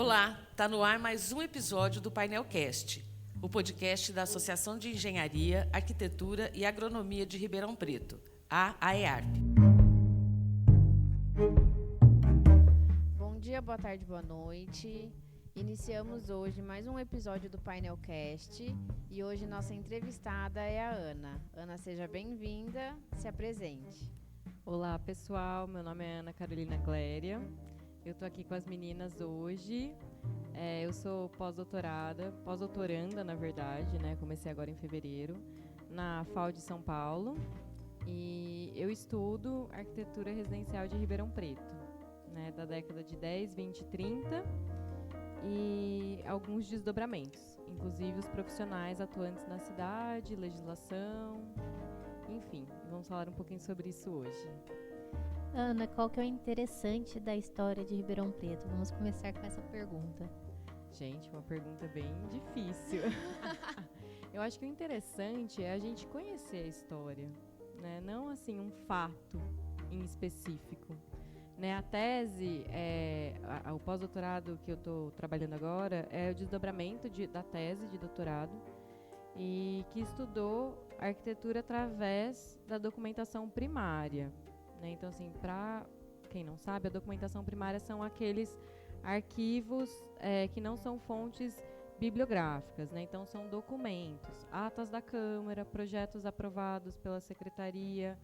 Olá, está no ar mais um episódio do Painelcast, o podcast da Associação de Engenharia, Arquitetura e Agronomia de Ribeirão Preto, a AEARP. Bom dia, boa tarde, boa noite. Iniciamos hoje mais um episódio do Painelcast e hoje nossa entrevistada é a Ana. Ana, seja bem-vinda, se apresente. Olá, pessoal, meu nome é Ana Carolina Gléria. Eu estou aqui com as meninas hoje. Eu sou pós-doutoranda, na verdade, né? Comecei agora em fevereiro, na FAU de São Paulo. E eu estudo arquitetura residencial de Ribeirão Preto, né? Da década de 10, 20 e 30. E alguns desdobramentos, inclusive os profissionais atuantes na cidade, legislação, enfim. Vamos falar um pouquinho sobre isso hoje. Ana, qual que é o interessante da história de Ribeirão Preto? Vamos começar com essa pergunta. Gente, uma pergunta bem difícil. Eu acho que o interessante é a gente conhecer a história, né? Não assim um fato em específico. Né? A tese, o pós-doutorado que eu estou trabalhando agora é o desdobramento da tese de doutorado e que estudou arquitetura através da documentação primária. Né? Então, assim, para quem não sabe, a documentação primária são aqueles arquivos que não são fontes bibliográficas, né? Então, são documentos, atas da Câmara, projetos aprovados pela Secretaria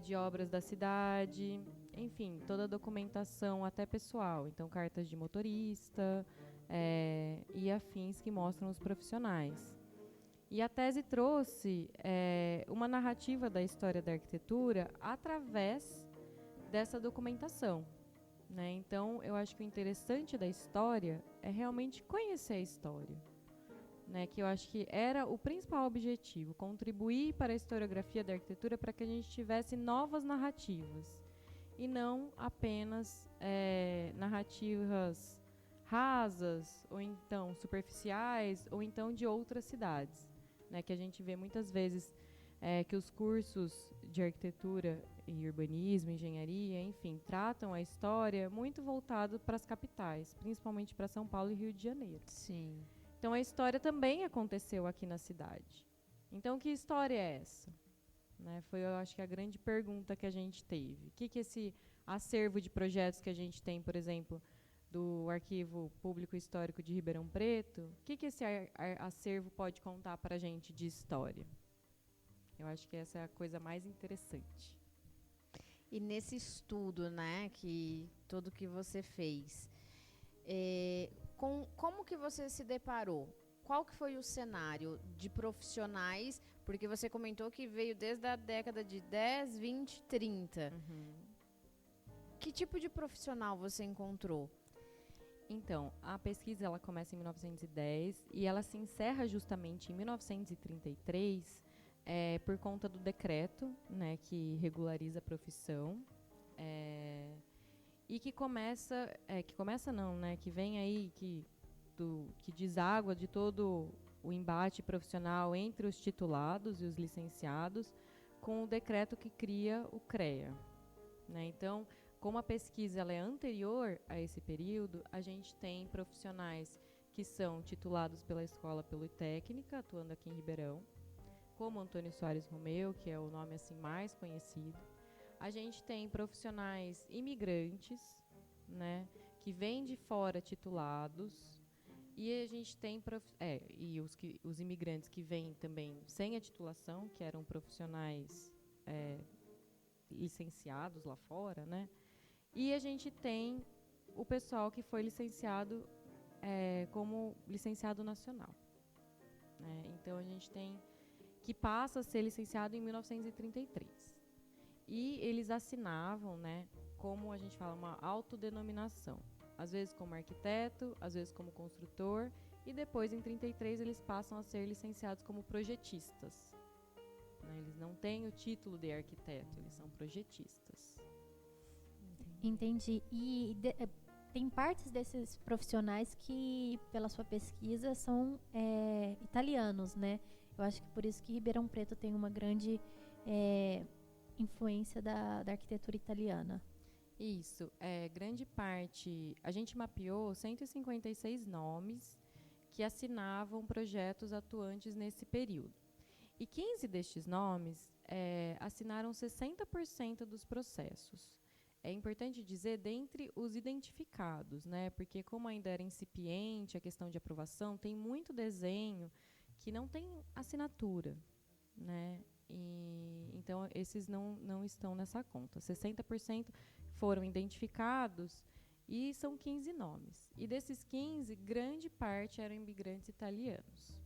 de Obras da cidade, enfim, toda a documentação até pessoal. Então, cartas de motorista e afins que mostram os profissionais. E a tese trouxe uma narrativa da história da arquitetura através dessa documentação. Né? Então, eu acho que o interessante da história é realmente conhecer a história. Né? Que eu acho que era o principal objetivo, contribuir para a historiografia da arquitetura para que a gente tivesse novas narrativas. E não apenas narrativas rasas, ou então superficiais, ou então de outras cidades. Né, que a gente vê muitas vezes que os cursos de arquitetura e urbanismo, engenharia, enfim, tratam a história muito voltado para as capitais, principalmente para São Paulo e Rio de Janeiro. Sim. Então, a história também aconteceu aqui na cidade. Então, que história é essa? Né, foi, eu acho que, a grande pergunta que a gente teve. O que esse acervo de projetos que a gente tem, por exemplo, do Arquivo Público Histórico de Ribeirão Preto, o que esse acervo pode contar para a gente de história? Eu acho que essa é a coisa mais interessante. E nesse estudo, né, tudo que você fez, como que você se deparou? Qual que foi o cenário de profissionais? Porque você comentou que veio desde a década de 10, 20, 30. Uhum. Que tipo de profissional você encontrou? Então, a pesquisa ela começa em 1910 e ela se encerra justamente em 1933 por conta do decreto, né, que regulariza a profissão e que vem aí, que deságua de todo o embate profissional entre os titulados e os licenciados com o decreto que cria o CREA. Né? Então, como a pesquisa ela é anterior a esse período, a gente tem profissionais que são titulados pela Escola Politécnica, atuando aqui em Ribeirão, como Antônio Soares Romeu, que é o nome assim mais conhecido. A gente tem profissionais imigrantes, né, que vêm de fora titulados, e a gente tem os imigrantes que vêm também sem a titulação, que eram profissionais licenciados lá fora, né? E a gente tem o pessoal que foi licenciado como licenciado nacional. Né? Então, a gente tem que passa a ser licenciado em 1933. E eles assinavam, né, como a gente fala, uma autodenominação. Às vezes como arquiteto, às vezes como construtor. E depois, em 33, eles passam a ser licenciados como projetistas. Né? Eles não têm o título de arquiteto, eles são projetistas. Entendi. E tem partes desses profissionais que, pela sua pesquisa, são italianos, né? Eu acho que por isso que Ribeirão Preto tem uma grande influência da arquitetura italiana. Isso, grande parte, a gente mapeou 156 nomes que assinavam projetos atuantes nesse período. E 15 destes nomes assinaram 60% dos processos. É importante dizer, dentre os identificados, né? Porque como ainda era incipiente a questão de aprovação, tem muito desenho que não tem assinatura, né? Então, esses não estão nessa conta. 60% foram identificados e são 15 nomes. E desses 15, grande parte eram imigrantes italianos,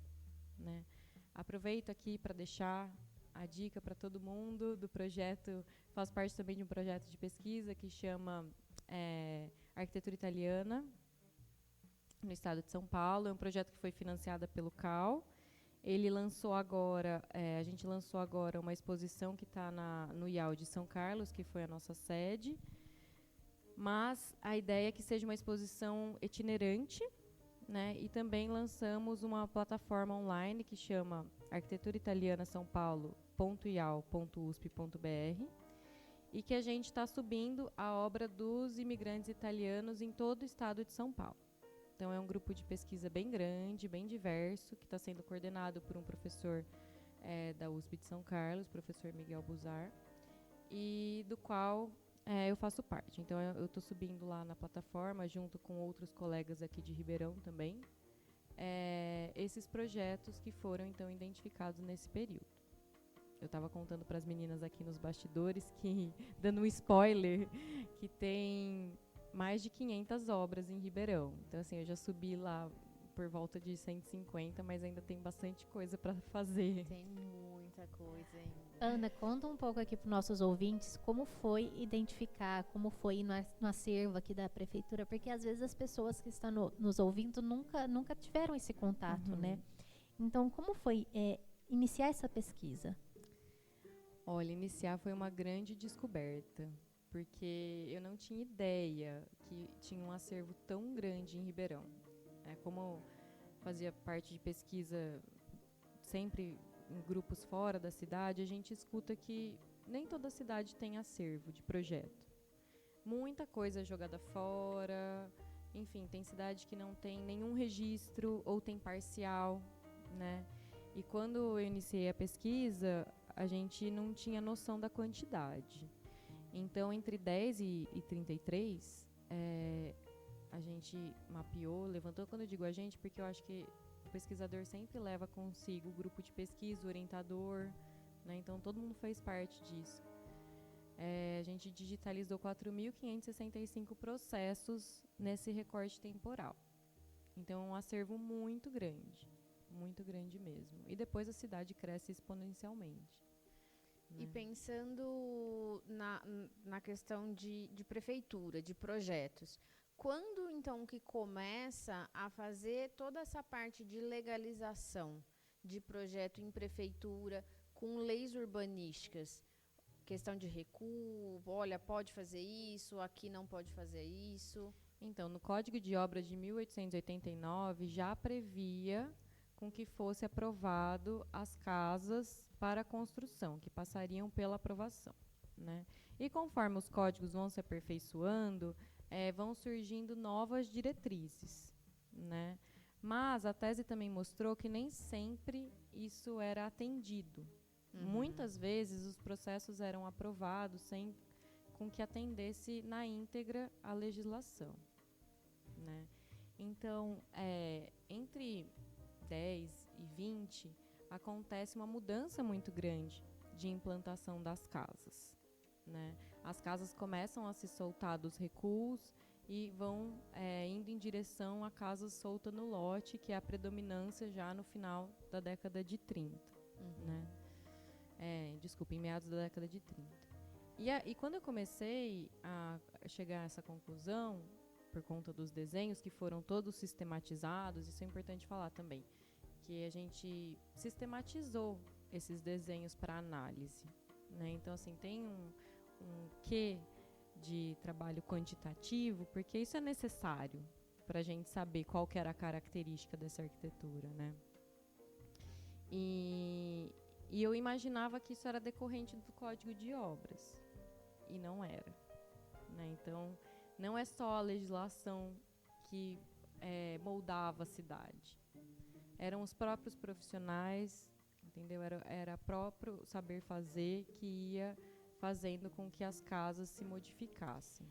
né? Aproveito aqui para deixar a dica para todo mundo do projeto. Faço parte também de um projeto de pesquisa que chama Arquitetura Italiana, no estado de São Paulo. É um projeto que foi financiado pelo CAL. Ele lançou agora, a gente lançou agora uma exposição que está no IAU de São Carlos, que foi a nossa sede. Mas a ideia é que seja uma exposição itinerante, né? E também lançamos uma plataforma online que chama Arquitetura Italiana São Paulo.iau.usp.br e que a gente está subindo a obra dos imigrantes italianos em todo o estado de São Paulo. Então, é um grupo de pesquisa bem grande, bem diverso, que está sendo coordenado por um professor da USP de São Carlos, professor Miguel Buzar, e do qual eu faço parte. Então, eu estou subindo lá na plataforma, junto com outros colegas aqui de Ribeirão também, esses projetos que foram, então, identificados nesse período. Eu estava contando para as meninas aqui nos bastidores, dando um spoiler, que tem mais de 500 obras em Ribeirão. Então, assim, eu já subi lá por volta de 150, mas ainda tem bastante coisa para fazer. Tem muita coisa ainda. Ana, conta um pouco aqui para os nossos ouvintes como foi identificar, como foi ir no acervo aqui da prefeitura, porque às vezes as pessoas que estão nos ouvindo nunca tiveram esse contato, né? Então, como foi iniciar essa pesquisa? Olha, iniciar foi uma grande descoberta, porque eu não tinha ideia que tinha um acervo tão grande em Ribeirão. Como fazia parte de pesquisa sempre em grupos fora da cidade, a gente escuta que nem toda cidade tem acervo de projeto. Muita coisa é jogada fora, enfim, tem cidade que não tem nenhum registro ou tem parcial, né? E quando eu iniciei a pesquisa, a gente não tinha noção da quantidade. Então, entre 10 e 33, a gente mapeou, levantou. Quando eu digo a gente, porque eu acho que o pesquisador sempre leva consigo o grupo de pesquisa, o orientador, né? Então, todo mundo fez parte disso. A gente digitalizou 4.565 processos nesse recorte temporal. Então, é um acervo muito grande mesmo. E depois a cidade cresce exponencialmente. E pensando na questão de prefeitura, de projetos, quando então que começa a fazer toda essa parte de legalização de projeto em prefeitura com leis urbanísticas? Questão de recuo, olha, pode fazer isso, aqui não pode fazer isso. Então, no Código de Obras de 1889 já previa com que fosse aprovado as casas para construção, que passariam pela aprovação, né? E conforme os códigos vão se aperfeiçoando, vão surgindo novas diretrizes, né? Mas a tese também mostrou que nem sempre isso era atendido. Muitas vezes os processos eram aprovados sem com que atendesse na íntegra a legislação, né? Então, entre 10 e 20, acontece uma mudança muito grande de implantação das casas, né? As casas começam a se soltar dos recuos e vão indo em direção a casas soltas no lote, que é a predominância já no final da década de 30, né? Em meados da década de 30. E quando eu comecei a chegar a essa conclusão, por conta dos desenhos que foram todos sistematizados, isso é importante falar também, que a gente sistematizou esses desenhos para análise, né? Então, assim, tem um quê de trabalho quantitativo, porque isso é necessário para a gente saber qual que era a característica dessa arquitetura, né? E eu imaginava que isso era decorrente do Código de Obras, e não era, né? Então, não é só a legislação que moldava a cidade. Eram os próprios profissionais, entendeu? Era próprio saber fazer que ia fazendo com que as casas se modificassem.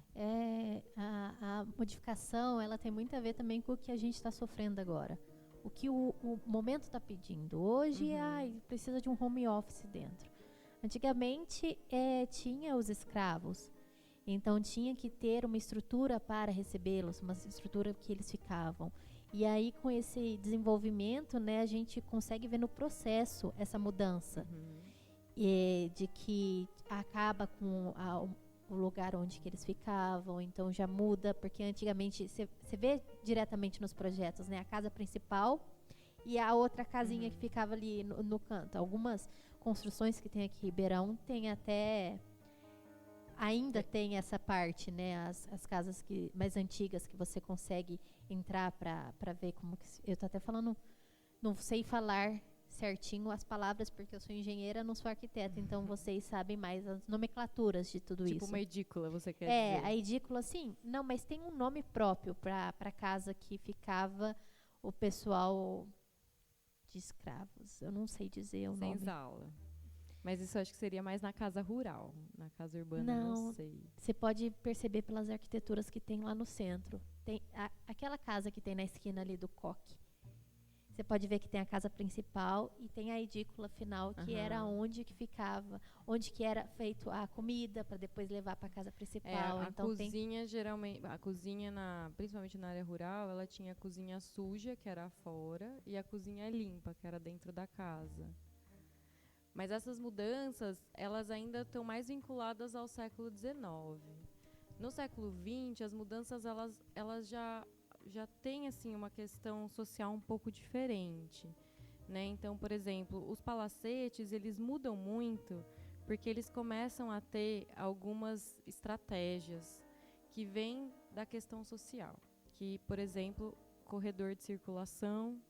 A modificação, ela tem muito a ver também com o que a gente está sofrendo agora. O que o momento está pedindo. Hoje, precisa de um home office dentro. Antigamente, tinha os escravos. Então, tinha que ter uma estrutura para recebê-los, uma estrutura que eles ficavam. E aí, com esse desenvolvimento, né, a gente consegue ver no processo essa mudança. De que acaba com o lugar onde que eles ficavam, então já muda, porque antigamente você vê diretamente nos projetos, né, a casa principal e a outra casinha que ficava ali no canto. Algumas construções que tem aqui em Ribeirão tem ainda tem essa parte, né, as casas mais antigas que você consegue entrar para ver como que, eu tô até falando, não sei falar certinho as palavras, porque eu sou engenheira, não sou arquiteta, então vocês sabem mais as nomenclaturas de tudo isso. Tipo uma edícula, você quer dizer? A edícula, sim. Não, mas tem um nome próprio para a casa que ficava o pessoal de escravos. Eu não sei dizer o nome. Senzala. Mas isso acho que seria mais na casa rural. Na casa urbana, não sei. Você pode perceber pelas arquiteturas que tem lá no centro. Tem aquela casa que tem na esquina ali do Coque. Você pode ver que tem a casa principal e tem a edícula final, que era onde que ficava, onde que era feito a comida para depois levar para a casa principal. A então cozinha, geralmente, a cozinha, principalmente na área rural, ela tinha a cozinha suja, que era fora, e a cozinha limpa, que era dentro da casa. Mas essas mudanças, elas ainda estão mais vinculadas ao século XIX. No século XX, as mudanças elas já tem assim uma questão social um pouco diferente, né? Então, por exemplo, os palacetes, eles mudam muito porque eles começam a ter algumas estratégias que vêm da questão social, que, por exemplo, corredor de circulação,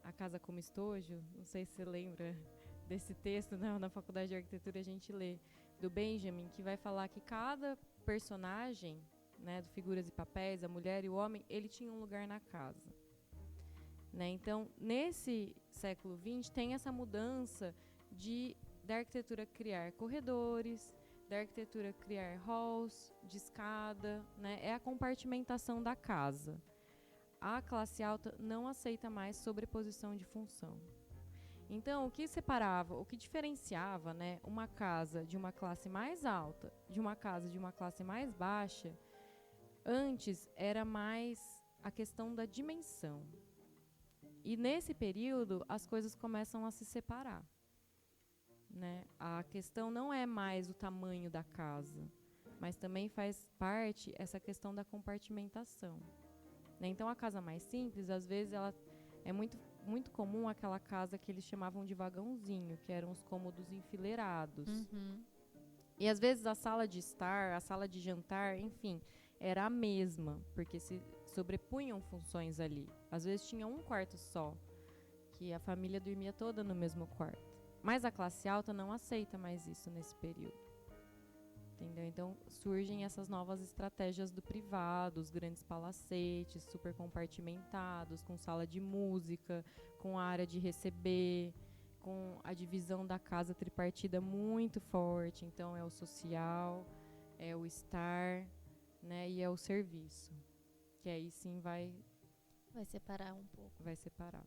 a casa como estojo, não sei se você lembra desse texto, né? Na Faculdade de Arquitetura a gente lê do Benjamin, que vai falar que cada personagem, né, do Figuras e Papéis, a mulher e o homem, ele tinha um lugar na casa, né? Então, nesse século XX, tem essa mudança da arquitetura criar corredores, da arquitetura criar halls de escada, né? É a compartimentação da casa. A classe alta não aceita mais sobreposição de função. Então, o que separava, o que diferenciava, né, uma casa de uma classe mais alta de uma casa de uma classe mais baixa, antes era mais a questão da dimensão. E nesse período, as coisas começam a se separar, né? A questão não é mais o tamanho da casa, mas também faz parte essa questão da compartimentação, né? Então, a casa mais simples, às vezes, ela é muito comum aquela casa que eles chamavam de vagãozinho, que eram os cômodos enfileirados. E, às vezes, a sala de estar, a sala de jantar, enfim, era a mesma, porque se sobrepunham funções ali. Às vezes tinha um quarto só, que a família dormia toda no mesmo quarto. Mas a classe alta não aceita mais isso nesse período. Entendeu? Então surgem essas novas estratégias do privado, os grandes palacetes, super compartimentados, com sala de música, com área de receber, com a divisão da casa tripartida muito forte. Então é o social, é o estar, né, e é o serviço, que aí sim vai separar um pouco. Vai separar.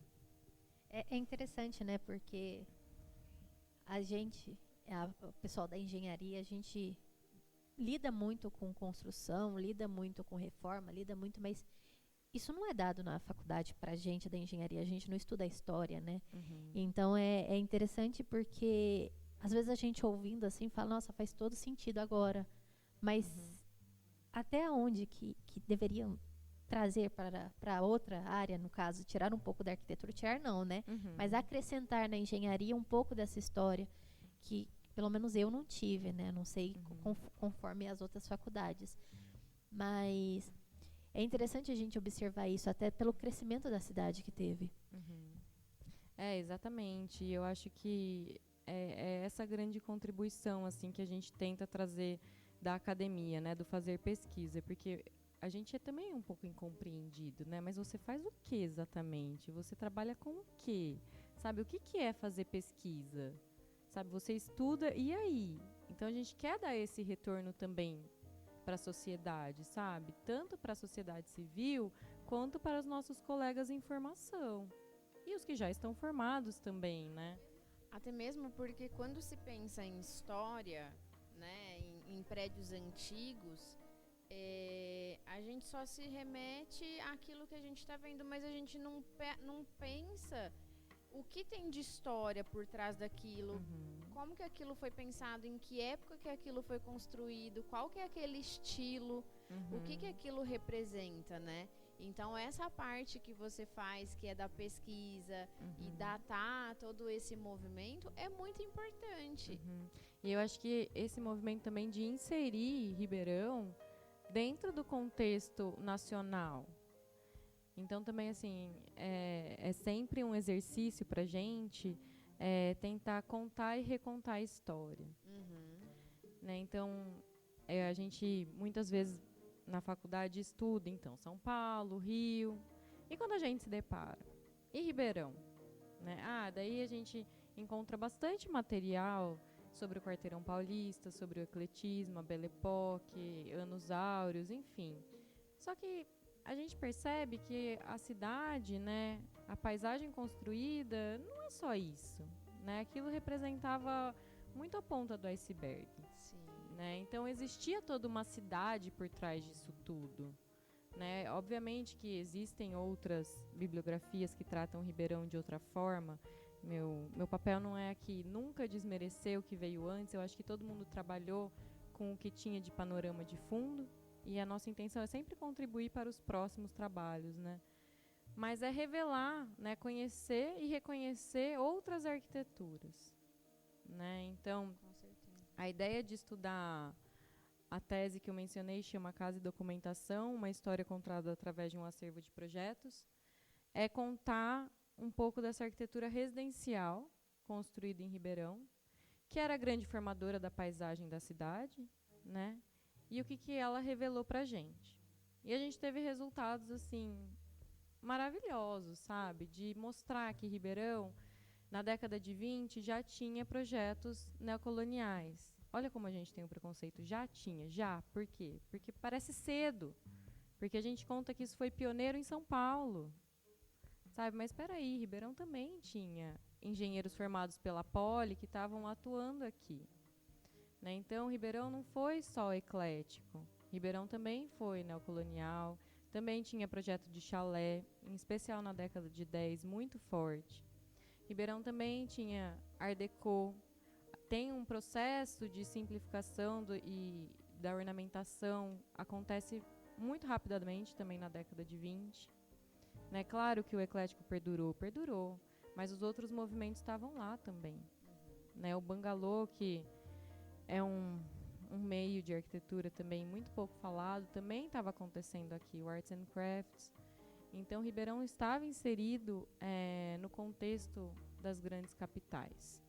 É interessante, né, porque o pessoal da engenharia, a gente lida muito com construção, lida muito com reforma, mas isso não é dado na faculdade pra gente da engenharia, a gente não estuda a história, né? Então é interessante porque às vezes a gente ouvindo assim fala, nossa, faz todo sentido agora, mas até onde que deveriam trazer para outra área, no caso, tirar um pouco da arquitetura, tirar não, né? Mas acrescentar na engenharia um pouco dessa história que pelo menos eu não tive, né? Não sei conforme as outras faculdades. Mas é interessante a gente observar isso, até pelo crescimento da cidade que teve. Exatamente. Eu acho que é essa grande contribuição assim, que a gente tenta trazer da academia, né, do fazer pesquisa, porque a gente é também um pouco incompreendido, né? Mas você faz o que exatamente? Você trabalha com o quê? Sabe, o que é fazer pesquisa? Sabe, você estuda, e aí? Então, a gente quer dar esse retorno também para a sociedade, sabe? Tanto para a sociedade civil, quanto para os nossos colegas em formação. E os que já estão formados também, né? Até mesmo porque quando se pensa em história, né, em prédios antigos, a gente só se remete àquilo que a gente está vendo, mas a gente não pensa o que tem de história por trás daquilo, como que aquilo foi pensado, em que época que aquilo foi construído, qual que é aquele estilo, o que aquilo representa, né? Então, essa parte que você faz, que é da pesquisa e datar todo esse movimento, é muito importante. E eu acho que esse movimento também de inserir Ribeirão dentro do contexto nacional. Então, também, assim, é sempre um exercício para a gente tentar contar e recontar a história. Né? Então, a gente, muitas vezes, na faculdade estuda, então, São Paulo, Rio. E quando a gente se depara? E Ribeirão? Né? Daí a gente encontra bastante material sobre o Quarteirão Paulista, sobre o ecletismo, a Belle Époque, Anos Áureos, enfim. Só que a gente percebe que a cidade, né, a paisagem construída, não é só isso. Né? Aquilo representava muito a ponta do iceberg. Né? Então, existia toda uma cidade por trás disso tudo. Né? Obviamente que existem outras bibliografias que tratam Ribeirão de outra forma. Meu papel não é aqui nunca desmerecer o que veio antes. Eu acho que todo mundo trabalhou com o que tinha de panorama de fundo. E a nossa intenção é sempre contribuir para os próximos trabalhos. Né? Mas é revelar, né? Conhecer e reconhecer outras arquiteturas. Né? Então, a ideia de estudar a tese que eu mencionei chama Casa e Documentação, uma história contada através de um acervo de projetos, é contar um pouco dessa arquitetura residencial construída em Ribeirão, que era a grande formadora da paisagem da cidade, né? E o que ela revelou para a gente. E a gente teve resultados assim maravilhosos, sabe? De mostrar que Ribeirão, na década de 20, já tinha projetos neocoloniais. Olha como a gente tem um preconceito. Já tinha, já. Por quê? Porque parece cedo. Porque a gente conta que isso foi pioneiro em São Paulo. Sabe? Mas espera aí, Ribeirão também tinha engenheiros formados pela Poli que estavam atuando aqui. Né? Então, Ribeirão não foi só eclético. Ribeirão também foi neocolonial. Também tinha projeto de chalé, em especial na década de 10, muito forte. Ribeirão também tinha Art Deco, tem um processo de simplificação e da ornamentação, acontece muito rapidamente também na década de 20. Né? Claro que o eclético perdurou, mas os outros movimentos estavam lá também. Né? O bangalô, que é um meio de arquitetura também muito pouco falado, também estava acontecendo aqui, o Arts and Crafts. Então, Ribeirão estava inserido no contexto das grandes capitais.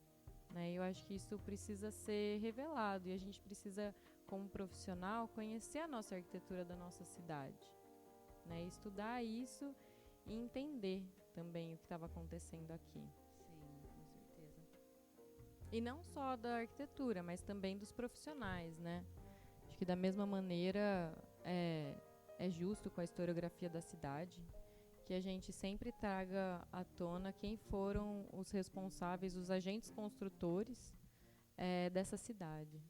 Né? Eu acho que isso precisa ser revelado e a gente precisa, como profissional, conhecer a nossa arquitetura da nossa cidade. Né? Estudar isso e entender também o que estava acontecendo aqui. Sim, com certeza. E não só da arquitetura, mas também dos profissionais, né? Acho que da mesma maneira é justo com a historiografia da cidade que a gente sempre traga à tona quem foram os responsáveis, os agentes construtores dessa cidade.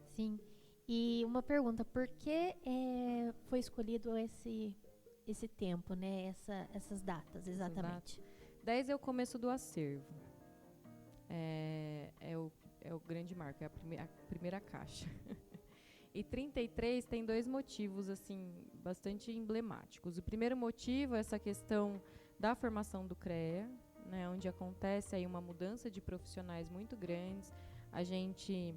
Sim. E uma pergunta, por que foi escolhido esse tempo, né? Essas datas, exatamente? 10 é o começo do acervo. É o grande marco, é a primeira caixa. E 33 tem 2 motivos assim bastante emblemáticos. O primeiro motivo é essa questão da formação do CREA, né, onde acontece aí uma mudança de profissionais muito grandes. A gente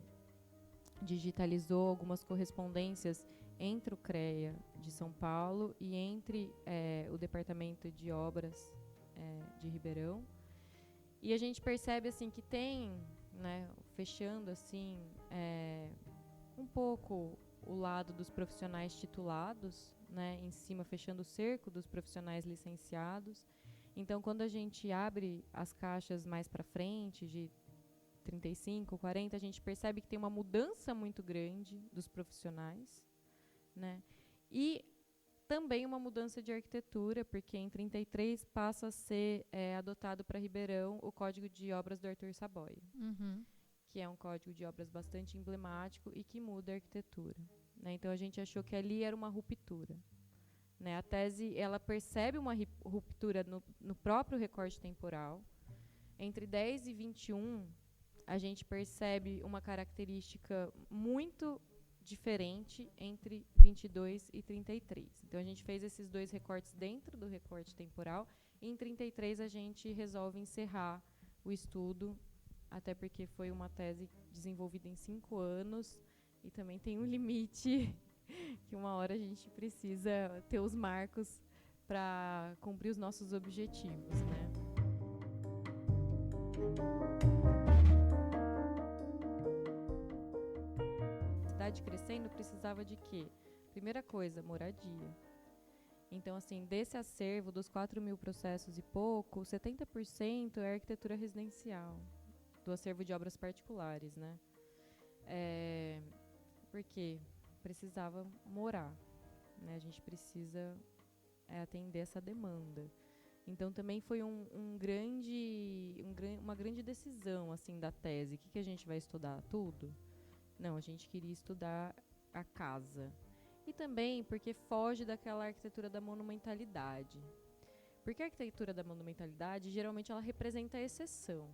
digitalizou algumas correspondências entre o CREA de São Paulo e entre o Departamento de Obras de Ribeirão. E a gente percebe assim que tem, né, fechando assim um pouco o lado dos profissionais titulados, né, em cima fechando o cerco dos profissionais licenciados. Então, quando a gente abre as caixas mais para frente, de 35, 40, a gente percebe que tem uma mudança muito grande dos profissionais, né? E também uma mudança de arquitetura, porque em 33 passa a ser adotado para Ribeirão o Código de Obras do Arthur Saboia, que é um código de obras bastante emblemático e que muda a arquitetura, né? Então, a gente achou que ali era uma ruptura, né? A tese ela percebe uma ruptura no próprio recorte temporal. Entre 10 e 21, a gente percebe uma característica muito diferente entre 22 e 33. Então, a gente fez esses 2 recortes dentro do recorte temporal, e em 33 a gente resolve encerrar o estudo, até porque foi uma tese desenvolvida em 5 anos, e também tem um limite que uma hora a gente precisa ter os marcos para cumprir os nossos objetivos, né? Cidade crescendo precisava de quê? Primeira coisa, moradia. Então, assim, desse acervo dos 4.000 processos e pouco, 70% é arquitetura residencial, do acervo de obras particulares, né? Porque precisava morar, né? A gente precisa atender essa demanda. Então, também foi uma grande decisão, assim, da tese. O que a gente vai estudar? Tudo? Não, a gente queria estudar a casa. E também porque foge daquela arquitetura da monumentalidade. Porque a arquitetura da monumentalidade, geralmente, ela representa a exceção,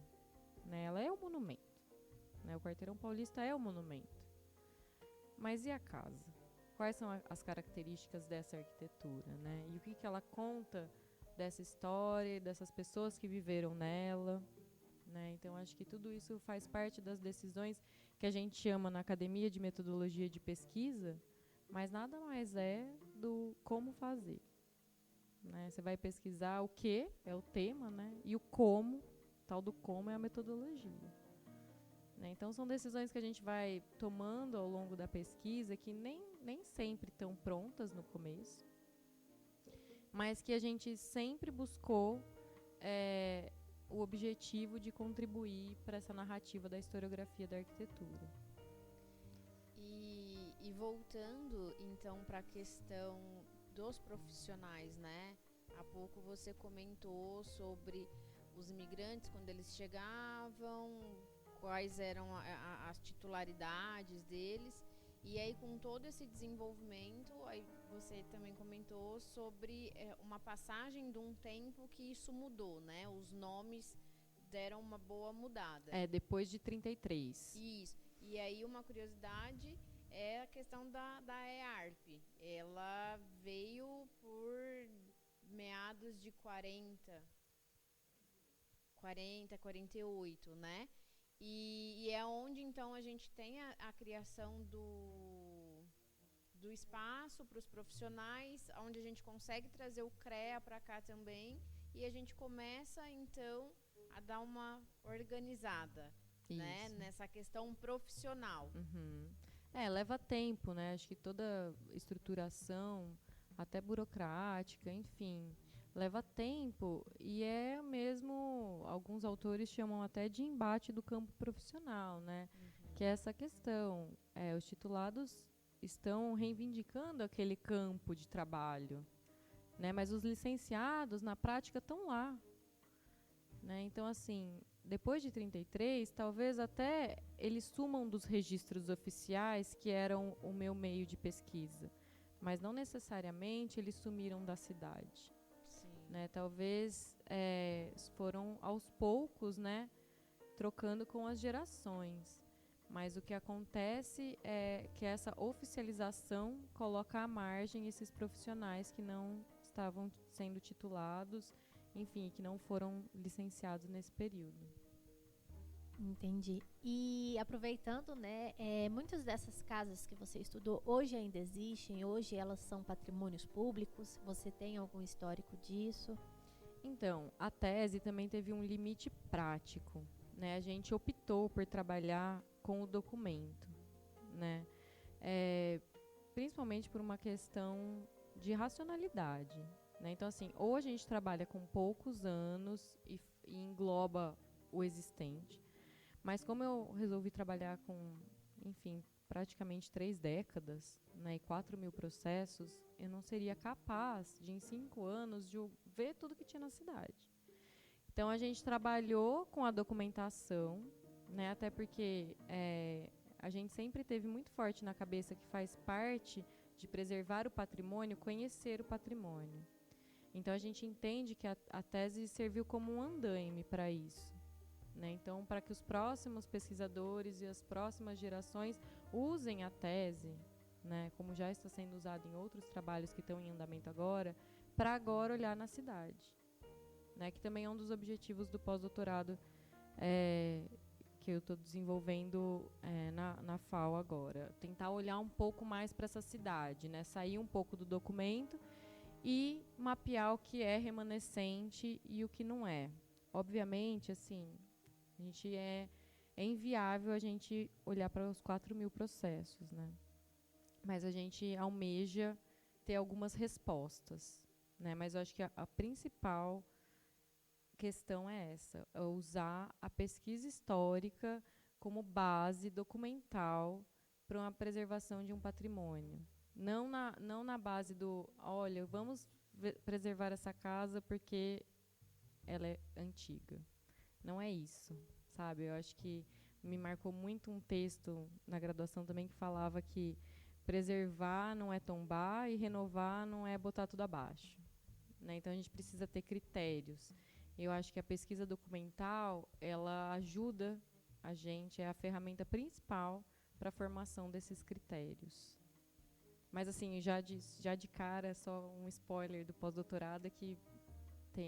né? Ela é o monumento, né? O Quarteirão Paulista é o monumento. Mas e a casa? Quais são as características dessa arquitetura, né? E o que ela conta dessa história, dessas pessoas que viveram nela, né? Então, acho que tudo isso faz parte das decisões que a gente chama na academia de metodologia de pesquisa, mas nada mais é do como fazer, né? Você vai pesquisar o que é o tema, né? E o como, tal do como é a metodologia, né? Então, são decisões que a gente vai tomando ao longo da pesquisa, que nem sempre estão prontas no começo, mas que a gente sempre buscou o objetivo de contribuir para essa narrativa da historiografia da arquitetura. E voltando, então, para a questão dos profissionais, né? Há pouco você comentou sobre os imigrantes, quando eles chegavam, quais eram as titularidades deles. E aí, com todo esse desenvolvimento, aí você também comentou sobre uma passagem de um tempo que isso mudou, né? Os nomes deram uma boa mudada. Depois de 33. Isso. E aí, uma curiosidade é a questão da EARP. Ela veio por meados de 48, né? E é onde, então, a gente tem a criação do espaço para os profissionais, onde a gente consegue trazer o CREA para cá também, e a gente começa, então, a dar uma organizada, né, nessa questão profissional. Leva tempo, né? Acho que toda estruturação, até burocrática, enfim, leva tempo, e é mesmo, alguns autores chamam até de embate do campo profissional, né? Que é essa questão, os titulados estão reivindicando aquele campo de trabalho, né? Mas os licenciados, na prática, estão lá, né? Então, assim, depois de 33, talvez até eles sumam dos registros oficiais, que eram o meu meio de pesquisa, mas não necessariamente eles sumiram da cidade. Né, talvez foram aos poucos, né, trocando com as gerações. Mas o que acontece é que essa oficialização coloca à margem esses profissionais que não estavam sendo titulados, enfim, que não foram licenciados nesse período. Entendi. E aproveitando, né, muitas dessas casas que você estudou hoje ainda existem, hoje elas são patrimônios públicos, você tem algum histórico disso? Então, a tese também teve um limite prático, né? A gente optou por trabalhar com o documento, né? principalmente por uma questão de racionalidade, né? Então, assim, ou a gente trabalha com poucos anos e engloba o existente, mas como eu resolvi trabalhar com, enfim, praticamente 3 décadas, né, e 4.000 processos, eu não seria capaz de, em 5 anos, de ver tudo que tinha na cidade. Então, a gente trabalhou com a documentação, né, até porque a gente sempre teve muito forte na cabeça que faz parte de preservar o patrimônio, conhecer o patrimônio. Então, a gente entende que a tese serviu como um andaime para isso, né? Então, para que os próximos pesquisadores e as próximas gerações usem a tese, né, como já está sendo usado em outros trabalhos que estão em andamento agora, para agora olhar na cidade, né, que também é um dos objetivos do pós-doutorado que eu estou desenvolvendo na FAO agora. Tentar olhar um pouco mais para essa cidade, né, sair um pouco do documento e mapear o que é remanescente e o que não é. Obviamente, assim, é inviável a gente olhar para os 4.000 processos, né? Mas a gente almeja ter algumas respostas, né? Mas eu acho que a principal questão é essa, é usar a pesquisa histórica como base documental para uma preservação de um patrimônio. Não na base do, olha, vamos preservar essa casa porque ela é antiga. Não é isso, sabe? Eu acho que me marcou muito um texto na graduação também que falava que preservar não é tombar e renovar não é botar tudo abaixo, né? Então, a gente precisa ter critérios. Eu acho que a pesquisa documental, ela ajuda a gente, é a ferramenta principal para a formação desses critérios. Mas, assim, já de cara, só um spoiler do pós-doutorado é que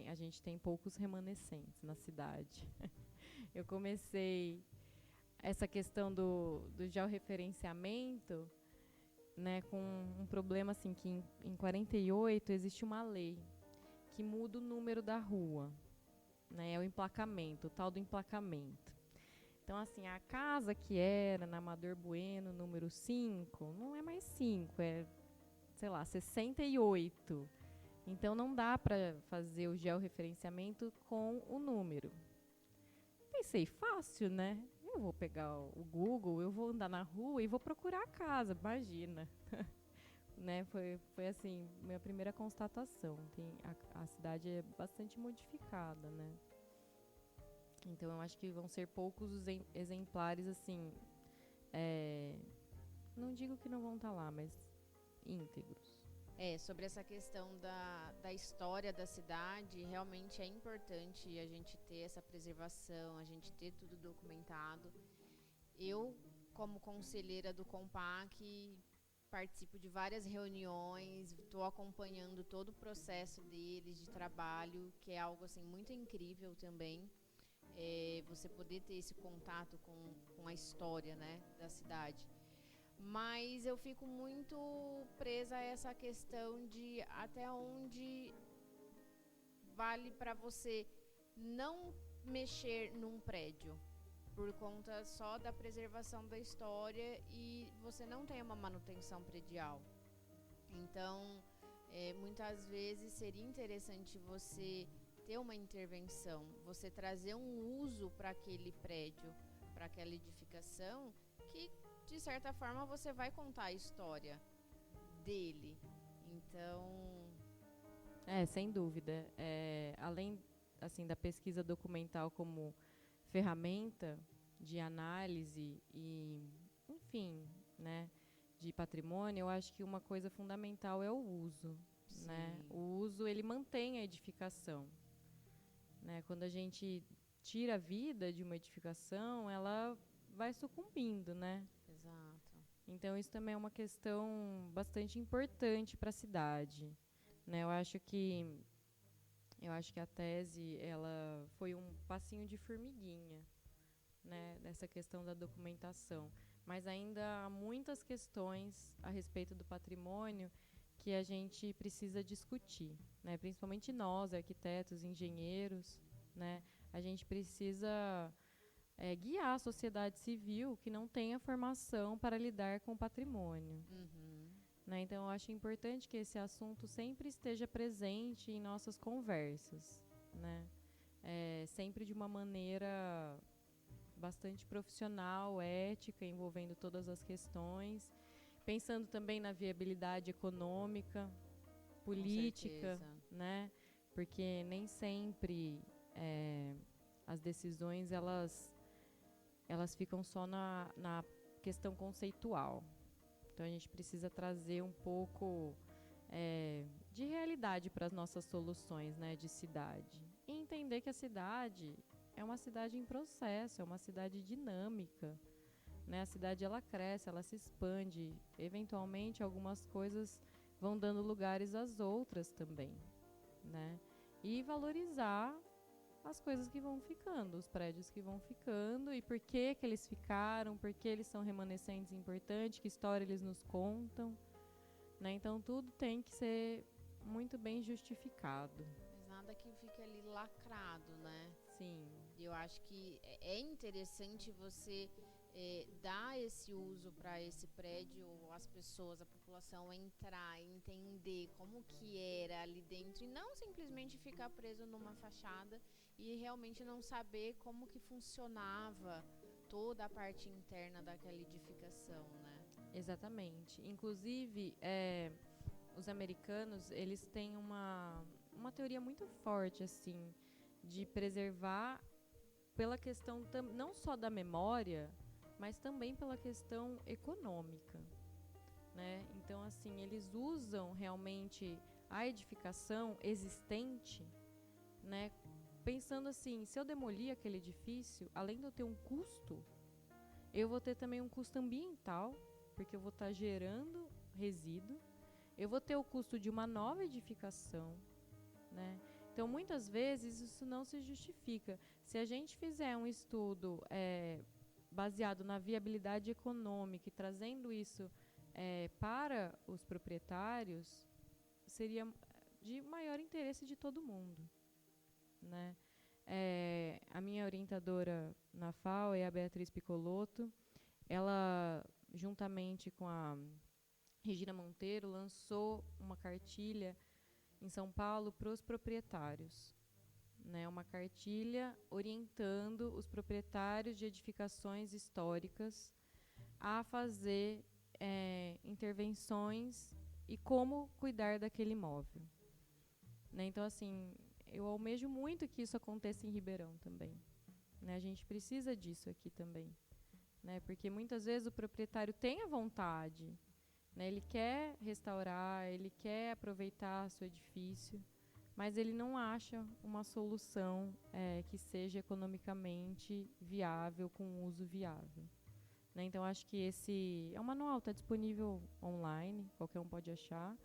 a gente tem poucos remanescentes na cidade. Eu comecei essa questão do georreferenciamento, né, com um problema assim, que em 48 existe uma lei que muda o número da rua, né, é o emplacamento, o tal do emplacamento. Então, assim, a casa que era na Amador Bueno, número 5, não é mais 5, é, sei lá, 68. Então, não dá para fazer o georreferenciamento com o número. Pensei, fácil, né? Eu vou pegar o Google, eu vou andar na rua e vou procurar a casa, imagina. Né? Foi assim, minha primeira constatação. A cidade é bastante modificada, né? Então, eu acho que vão ser poucos os exemplares, assim, não digo que não vão estar lá, mas íntegros. Sobre essa questão da história da cidade, realmente é importante a gente ter essa preservação, a gente ter tudo documentado. Eu, como conselheira do COMPAC, participo de várias reuniões, estou acompanhando todo o processo deles de trabalho, que é algo assim, muito incrível também. Você poder ter esse contato com a história, né, da cidade. Mas eu fico muito presa a essa questão de até onde vale para você não mexer num prédio por conta só da preservação da história e você não tem uma manutenção predial. Então, muitas vezes seria interessante você ter uma intervenção, você trazer um uso para aquele prédio, para aquela edificação, que de certa forma você vai contar a história dele. Então, sem dúvida. Além assim, da pesquisa documental como ferramenta de análise e, enfim, né, de patrimônio, eu acho que uma coisa fundamental é o uso. Né? O uso, ele mantém a edificação. Né? Quando a gente tira a vida de uma edificação, ela vai sucumbindo, né? exato. Então, isso também é uma questão bastante importante para a cidade. Né? Eu acho que a tese ela foi um passinho de formiguinha, né, nessa questão da documentação. Mas ainda há muitas questões a respeito do patrimônio que a gente precisa discutir, né? Principalmente nós, arquitetos, engenheiros, né? A gente precisa guiar a sociedade civil que não tenha formação para lidar com o patrimônio. Né? Então, eu acho importante que esse assunto sempre esteja presente em nossas conversas, né? Sempre de uma maneira bastante profissional, ética, envolvendo todas as questões, pensando também na viabilidade econômica, política, né? Porque nem sempre as decisões elas ficam só na questão conceitual. Então a gente precisa trazer um pouco de realidade para as nossas soluções, né, de cidade. E entender que a cidade é uma cidade em processo, é uma cidade dinâmica, né? A cidade ela cresce, ela se expande. Eventualmente algumas coisas vão dando lugares às outras também, né? E valorizar as coisas que vão ficando, os prédios que vão ficando e por que eles ficaram, por que eles são remanescentes importantes, que história eles nos contam, né? Então tudo tem que ser muito bem justificado. Mas nada que fique ali lacrado, né? Sim. E eu acho que é interessante você dar esse uso para esse prédio, as pessoas, a população entrar, entender como que era ali dentro e não simplesmente ficar preso numa fachada e realmente não saber como que funcionava toda a parte interna daquela edificação, né? Exatamente. Inclusive, os americanos, eles têm uma teoria muito forte, assim, de preservar pela questão não só da memória, mas também pela questão econômica, né? Então, assim, eles usam realmente a edificação existente, né? Pensando assim, se eu demolir aquele edifício, além de eu ter um custo, eu vou ter também um custo ambiental, porque eu vou estar gerando resíduo, eu vou ter o custo de uma nova edificação, né? Então, muitas vezes, isso não se justifica. Se a gente fizer um estudo baseado na viabilidade econômica e trazendo isso para os proprietários, seria de maior interesse de todo mundo, né? A minha orientadora na FAO é a Beatriz Piccolotto. Ela, juntamente com a Regina Monteiro, lançou uma cartilha em São Paulo para os proprietários, né? Uma cartilha orientando os proprietários de edificações históricas a fazer intervenções e como cuidar daquele imóvel, né? Então, assim, eu almejo muito que isso aconteça em Ribeirão também, né? A gente precisa disso aqui também, né? Porque muitas vezes o proprietário tem a vontade, né? Ele quer restaurar, ele quer aproveitar seu edifício, mas ele não acha uma solução que seja economicamente viável, com uso viável, né? Então, acho que esse é um manual, está disponível online, qualquer um pode achar.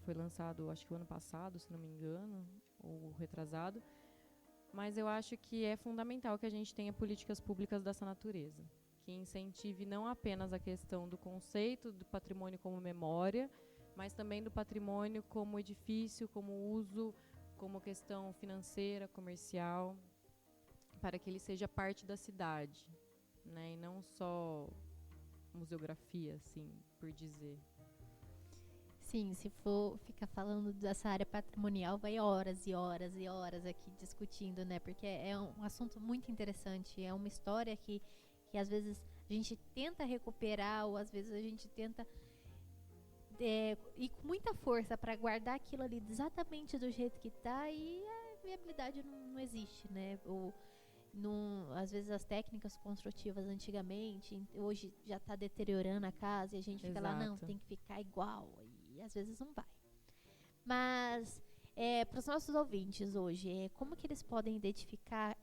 Foi lançado, acho que o ano passado, se não me engano, ou retrasado. Mas eu acho que é fundamental que a gente tenha políticas públicas dessa natureza, que incentive não apenas a questão do conceito do patrimônio como memória, mas também do patrimônio como edifício, como uso, como questão financeira, comercial, para que ele seja parte da cidade, né? E não só museografia, assim, por dizer. Sim, se for ficar falando dessa área patrimonial, vai horas e horas e horas aqui discutindo, né? Porque é um assunto muito interessante, é uma história que às vezes a gente tenta recuperar, ou às vezes a gente tenta ir com muita força para guardar aquilo ali exatamente do jeito que está, e a viabilidade não existe, né? Às vezes as técnicas construtivas antigamente, hoje já está deteriorando a casa e a gente fica lá, não, tem que ficar igual, e às vezes não vai. Mas para os nossos ouvintes hoje, como que eles podem identificar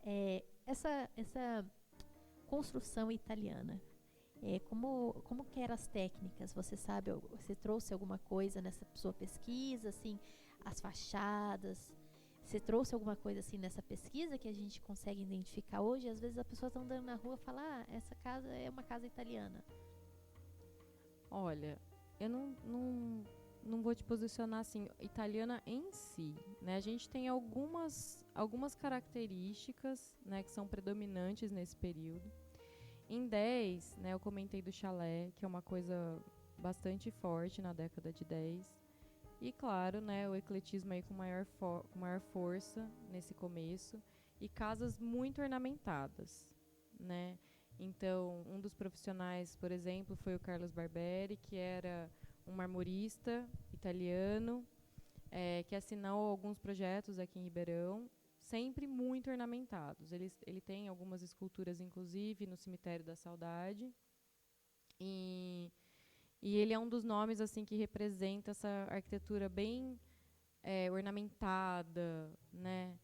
essa construção italiana? Como que eram as técnicas? Você sabe, você trouxe alguma coisa nessa sua pesquisa, assim, as fachadas? Você trouxe alguma coisa assim nessa pesquisa que a gente consegue identificar hoje? Às vezes a pessoa está andando na rua e fala, essa casa é uma casa italiana. Olha, eu não vou vou te posicionar assim, italiana em si, né? A gente tem algumas características, né, que são predominantes nesse período. Em 10, né, eu comentei do chalé, que é uma coisa bastante forte na década de 10. E claro, né, o ecletismo aí com maior força nesse começo. E casas muito ornamentadas, né? Então, um dos profissionais, por exemplo, foi o Carlos Barberi, que era um marmorista italiano, que assinou alguns projetos aqui em Ribeirão, sempre muito ornamentados. Ele tem algumas esculturas, inclusive, no Cemitério da Saudade. E ele é um dos nomes assim que representa essa arquitetura bem ornamentada, né?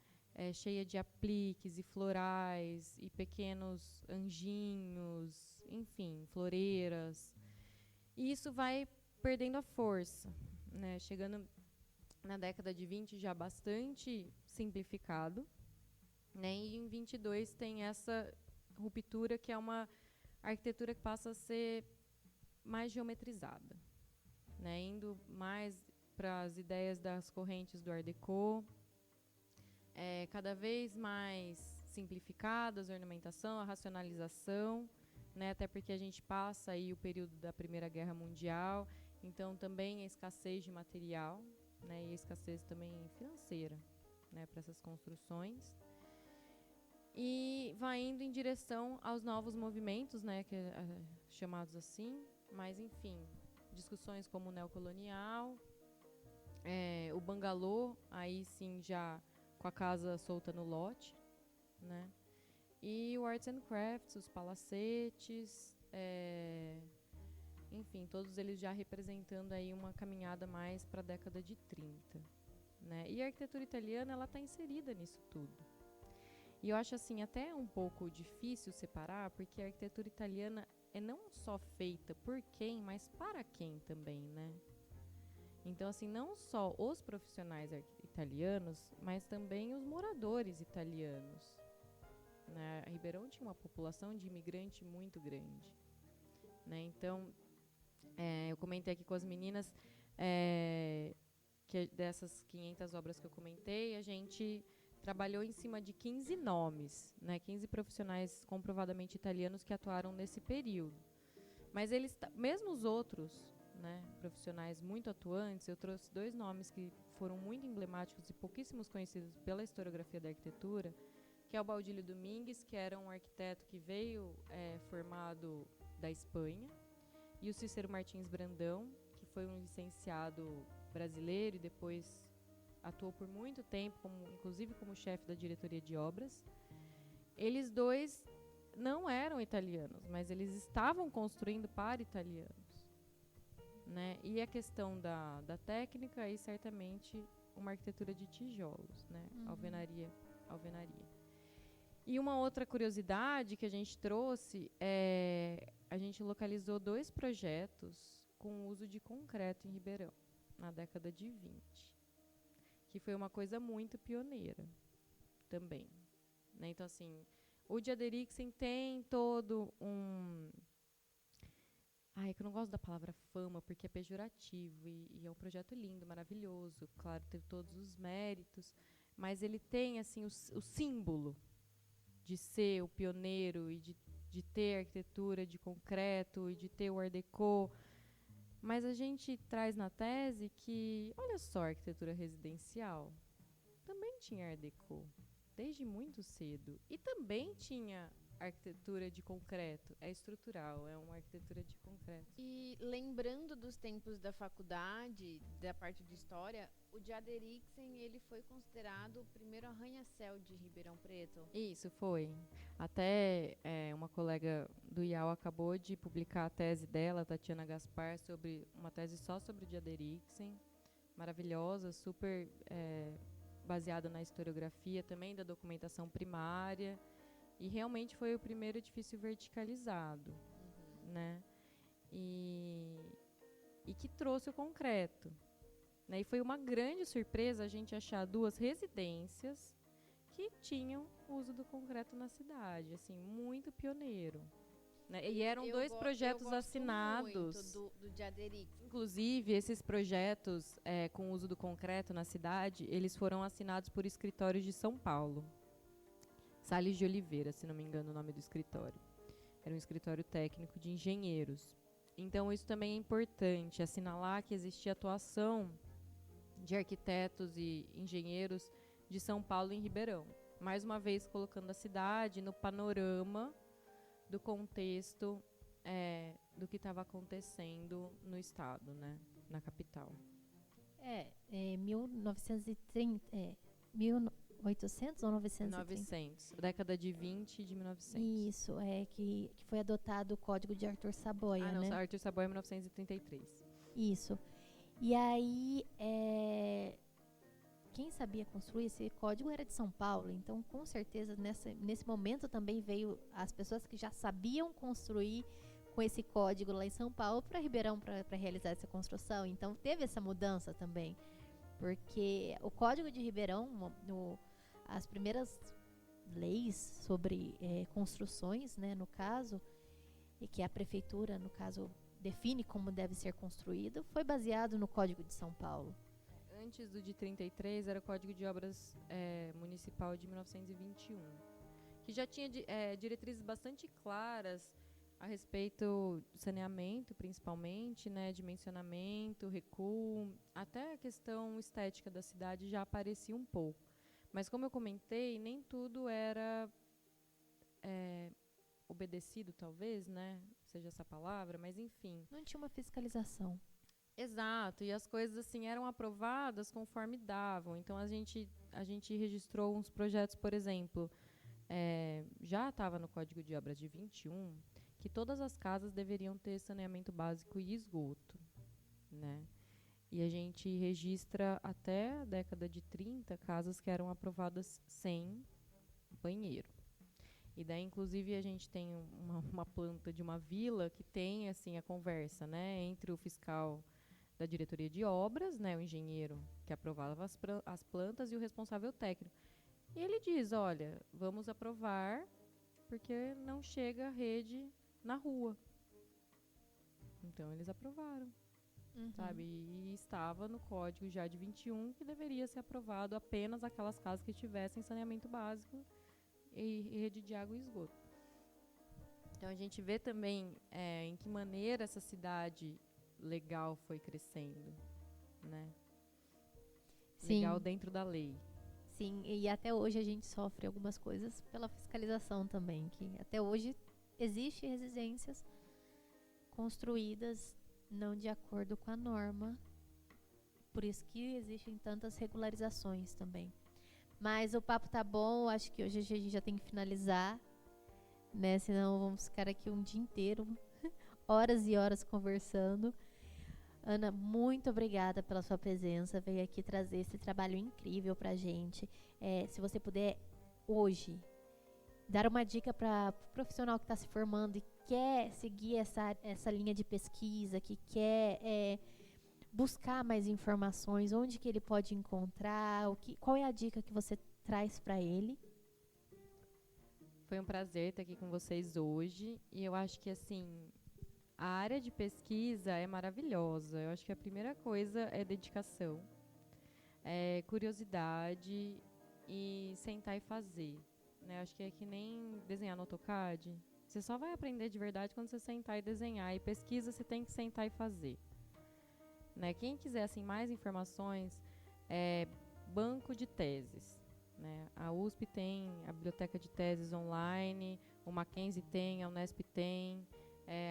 Cheia de apliques e florais e pequenos anjinhos, enfim, floreiras. E isso vai perdendo a força, né? Chegando na década de 20 já bastante simplificado, né? E em 22 tem essa ruptura que é uma arquitetura que passa a ser mais geometrizada, né? Indo mais para as ideias das correntes do Art Deco, cada vez mais simplificadas, a ornamentação, a racionalização, né? Até porque a gente passa aí o período da Primeira Guerra Mundial, então também a escassez de material, né? E a escassez também financeira, né? Para essas construções. E vai indo em direção aos novos movimentos, né? Chamados assim, mas enfim, discussões como o neocolonial, o bangalô, aí sim já com a casa solta no lote, né? E o Arts and Crafts, os palacetes, enfim, todos eles já representando aí uma caminhada mais para a década de 30, né? E a arquitetura italiana, ela está inserida nisso tudo. E eu acho assim até um pouco difícil separar, porque a arquitetura italiana é não só feita por quem, mas para quem também, né? Então, assim, não só os profissionais italianos, mas também os moradores italianos, né? Ribeirão tinha uma população de imigrante muito grande, né? Então, eu comentei aqui com as meninas que dessas 500 obras que eu comentei, a gente trabalhou em cima de 15 nomes, né? 15 profissionais comprovadamente italianos que atuaram nesse período. Mas eles, mesmo os outros, né, profissionais muito atuantes, eu trouxe 2 nomes que foram muito emblemáticos e pouquíssimos conhecidos pela historiografia da arquitetura, que é o Baudílio Domingues, que era um arquiteto que veio formado da Espanha, e o Cícero Martins Brandão, que foi um licenciado brasileiro e depois atuou por muito tempo, inclusive como chefe da diretoria de obras. Eles 2 não eram italianos, mas eles estavam construindo para italianos, né? E a questão da técnica, aí certamente uma arquitetura de tijolos, né? Alvenaria. E uma outra curiosidade que a gente trouxe a gente localizou 2 projetos com uso de concreto em Ribeirão, na década de 20, que foi uma coisa muito pioneira também, né? Então, assim, o de Aderixen tem todo que eu não gosto da palavra fama, porque é pejorativo, e é um projeto lindo, maravilhoso, claro, teve todos os méritos, mas ele tem, assim, o símbolo de ser o pioneiro e de ter arquitetura de concreto e de ter o Art Deco. Mas a gente traz na tese que, olha só, a arquitetura residencial também tinha Art Deco, desde muito cedo. E também tinha arquitetura de concreto, estrutural, é uma arquitetura de concreto. E lembrando dos tempos da faculdade, da parte de história, o de Aderixen, ele foi considerado o primeiro arranha-céu de Ribeirão Preto. Isso, foi. Até uma colega do IAU acabou de publicar a tese dela, Tatiana Gaspar, sobre uma tese só sobre o de Aderixen, maravilhosa, super baseada na historiografia, também da documentação primária, e realmente foi o primeiro edifício verticalizado, né? E que trouxe o concreto, né? E foi uma grande surpresa a gente achar 2 residências que tinham uso do concreto na cidade, assim, muito pioneiro, né? E eram dois projetos assinados. Do de aderir. Inclusive, esses projetos com o uso do concreto na cidade, eles foram assinados por escritórios de São Paulo. Salles de Oliveira, se não me engano o nome do escritório. Era um escritório técnico de engenheiros. Então, isso também é importante, assinalar que existia atuação de arquitetos e engenheiros de São Paulo em Ribeirão. Mais uma vez, colocando a cidade no panorama do contexto do que estava acontecendo no estado, né, na capital. 1930, 1800 ou 930? 900, década de 20 de 1900. Isso, que foi adotado o Código de Arthur Saboia, né? Arthur Saboia, 1933. Isso. E aí, quem sabia construir esse código era de São Paulo, então com certeza nesse momento também veio as pessoas que já sabiam construir com esse código lá em São Paulo para Ribeirão para realizar essa construção. Então teve essa mudança também, porque o Código de Ribeirão, as primeiras leis sobre construções, né, no caso, e que a prefeitura, no caso, define como deve ser construído, foi baseado no Código de São Paulo. Antes do de 33 era o Código de Obras Municipal de 1921, que já tinha diretrizes bastante claras a respeito do saneamento, principalmente, né, dimensionamento, recuo, até a questão estética da cidade já aparecia um pouco. Mas, como eu comentei, nem tudo era obedecido, talvez, né, seja essa palavra, mas enfim. Não tinha uma fiscalização. Exato, e as coisas assim eram aprovadas conforme davam. Então a gente registrou uns projetos, por exemplo, já estava no Código de Obras de 21, que todas as casas deveriam ter saneamento básico e esgoto, né? E a gente registra até a década de 30 casas que eram aprovadas sem banheiro. E daí, inclusive, a gente tem uma planta de uma vila que tem assim a conversa, né, entre o fiscal da diretoria de obras, né, o engenheiro que aprovava as plantas e o responsável técnico. E ele diz, olha, vamos aprovar porque não chega a rede na rua. Então, eles aprovaram, sabe? E estava no código já de 21 que deveria ser aprovado apenas aquelas casas que tivessem saneamento básico e rede de água e esgoto. Então, a gente vê também em que maneira essa cidade legal foi crescendo, né? Sim. Legal dentro da lei. Sim, e até hoje a gente sofre algumas coisas pela fiscalização também, que até hoje existem residências construídas não de acordo com a norma, por isso que existem tantas regularizações também. Mas o papo tá bom, acho que hoje a gente já tem que finalizar, né? Senão vamos ficar aqui um dia inteiro, horas e horas conversando. Ana, muito obrigada pela sua presença, veio aqui trazer esse trabalho incrível pra gente. Se você puder, hoje, dar uma dica para o profissional que está se formando e quer seguir essa linha de pesquisa, que quer buscar mais informações, onde que ele pode encontrar, qual é a dica que você traz para ele? Foi um prazer estar aqui com vocês hoje e eu acho que assim a área de pesquisa é maravilhosa. Eu acho que a primeira coisa é dedicação, curiosidade e sentar e fazer, né? Acho que é que nem desenhar no AutoCAD. Você só vai aprender de verdade quando você sentar e desenhar. E pesquisa você tem que sentar e fazer, né? Quem quiser assim mais informações, banco de teses, né? A USP tem a biblioteca de teses online, o Mackenzie tem, a Unesp tem.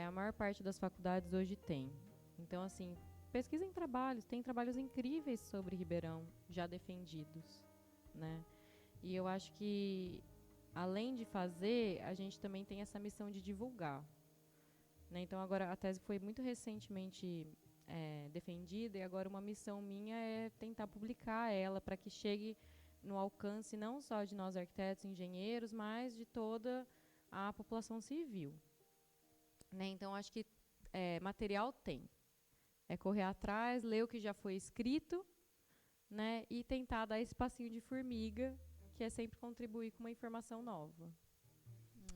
A maior parte das faculdades hoje tem. Então, assim, pesquisem trabalhos. Tem trabalhos incríveis sobre Ribeirão, já defendidos, né? E eu acho que, além de fazer, a gente também tem essa missão de divulgar, né? Então, agora, a tese foi muito recentemente defendida e agora uma missão minha é tentar publicar ela para que chegue no alcance não só de nós arquitetos e engenheiros, mas de toda a população civil. Né? Então, acho que material tem. É correr atrás, ler o que já foi escrito, né? E tentar dar esse passinho de formiga, que é sempre contribuir com uma informação nova.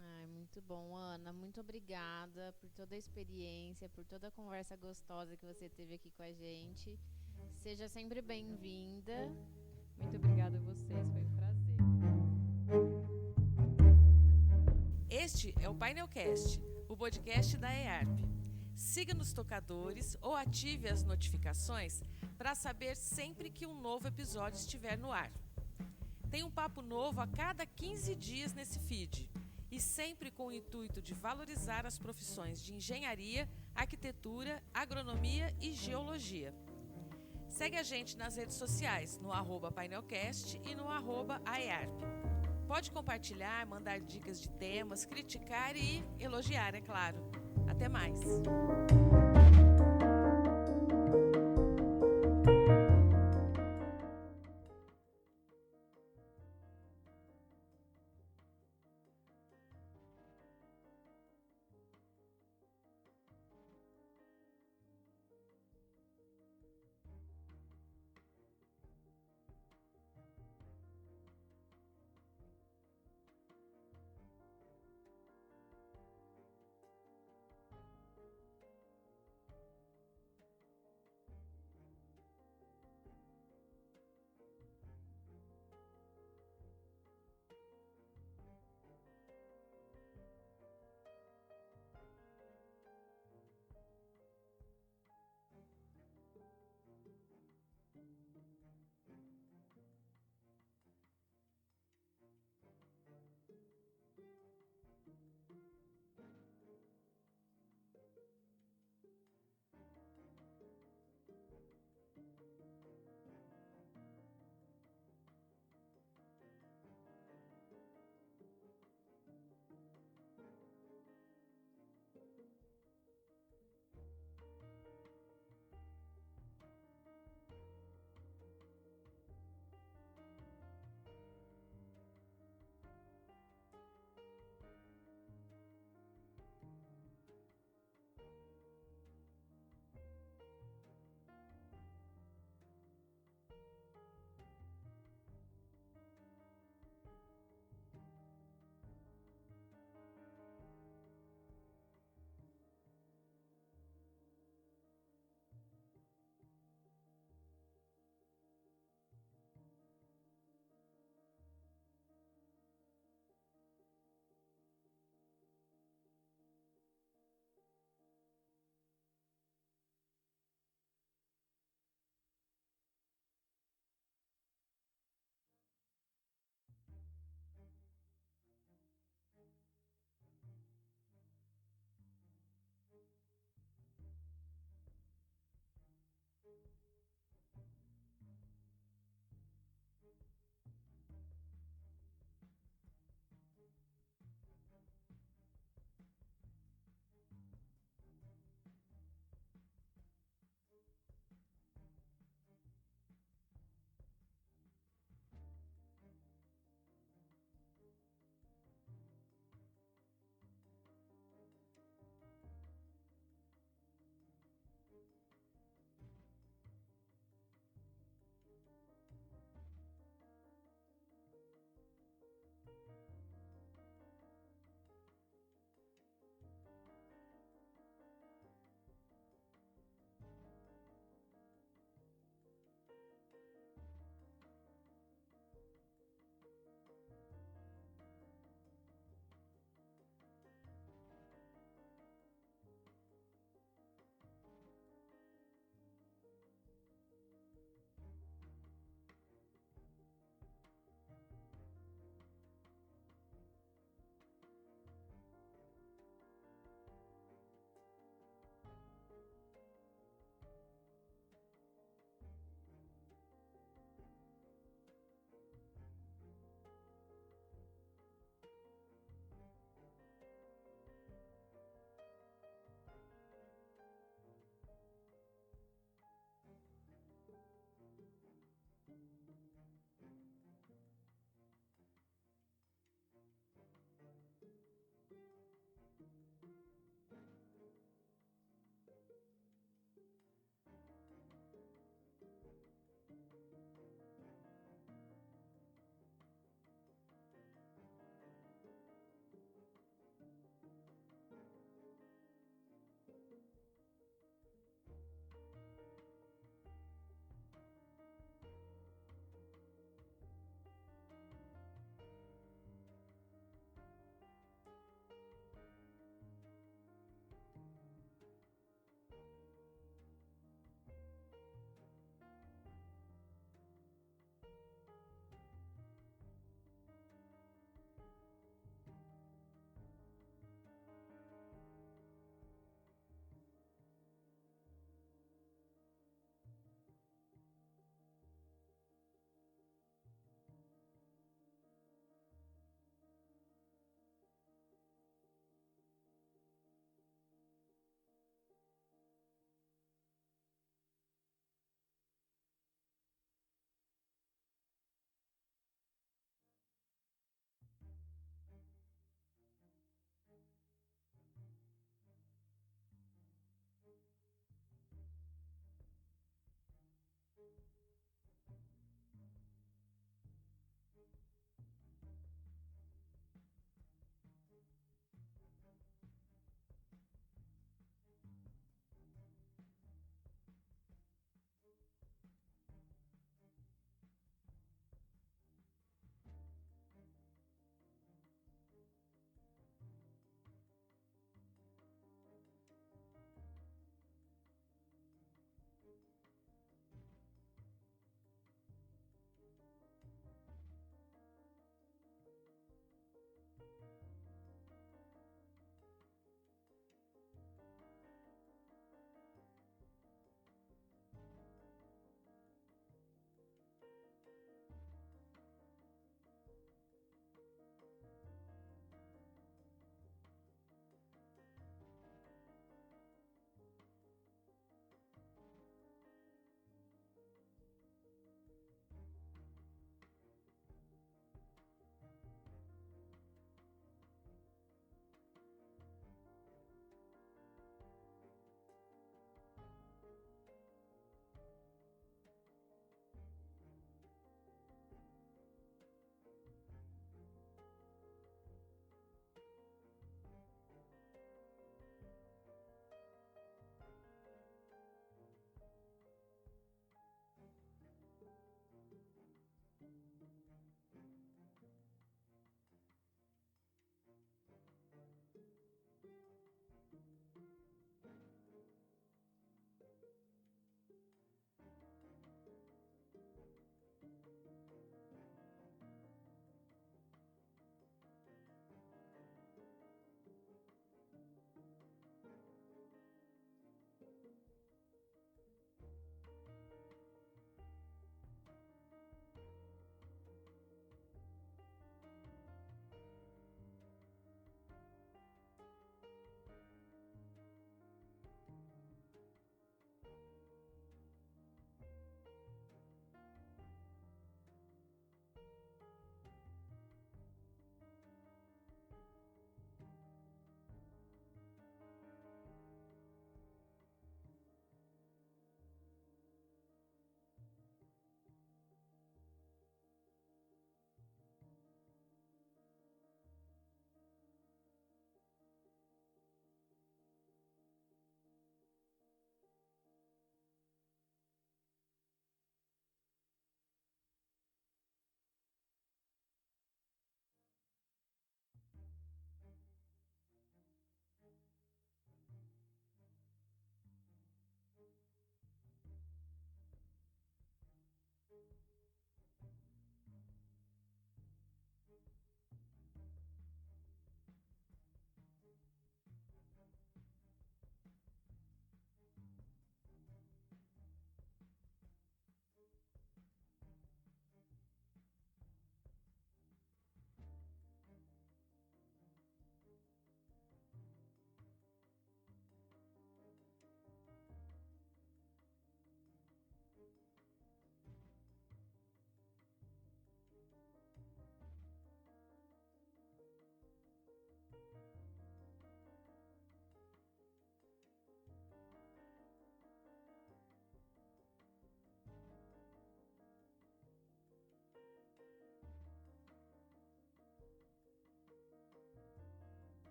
Ai, muito bom, Ana. Muito obrigada por toda a experiência, por toda a conversa gostosa que você teve aqui com a gente. Seja sempre bem-vinda. Muito obrigada a vocês, foi um prazer. Este é o Painelcast, o podcast da EARP. Siga nos tocadores ou ative as notificações para saber sempre que um novo episódio estiver no ar. Tem um papo novo a cada 15 dias nesse feed e sempre com o intuito de valorizar as profissões de engenharia, arquitetura, agronomia e geologia. Segue a gente nas redes sociais, no @painelcast e no @aearp. Pode compartilhar, mandar dicas de temas, criticar e elogiar, é claro. Até mais!